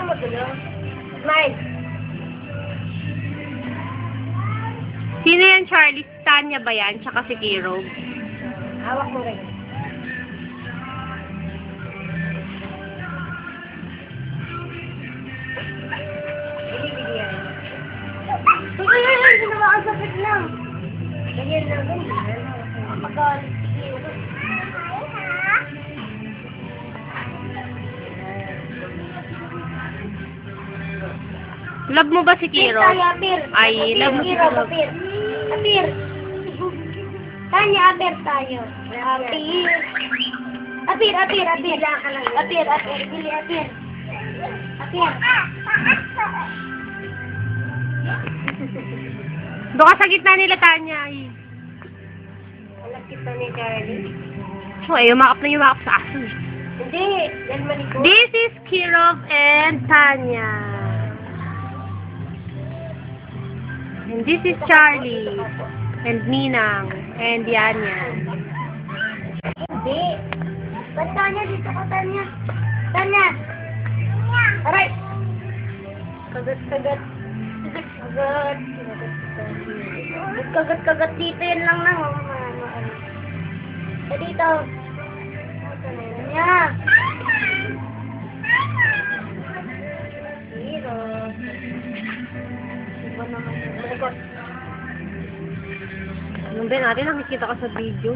lang magulo. Smile. Sino yan, Charlie? Tanya ba yan? Tsaka si Kiro? Hawak mo rin. Binibigyan. Ay, ginawa ang sakit lang. Ganyan lang, ganyan. Magalit. Love mo ba si Kiro? Ay, love mo si Kiro. Apir. Apir. Tanya, apir tayo. Apir. Apir, apir, apir. Apir, apir. Bili, apir. Apir. Doon ka sa gitna nila, Tanya. Ay. Alam kita ni Charlie. Oh, ay, yumakap sa akin. Hindi. Yan malikot. This is Kiro and Tanya. And this is Charlie. And Ninang. And Yanya. Hindi. Ba't Tanya? Dito ka, Tanya. Tanya. Aray. Kagat, kagat. Kagat, kagat. Kagat, kagat dito. Yan lang lang. Dito. Tanya. Hero. Iba naman. Malikot. Anong ba natin? Nakikita ka sa video.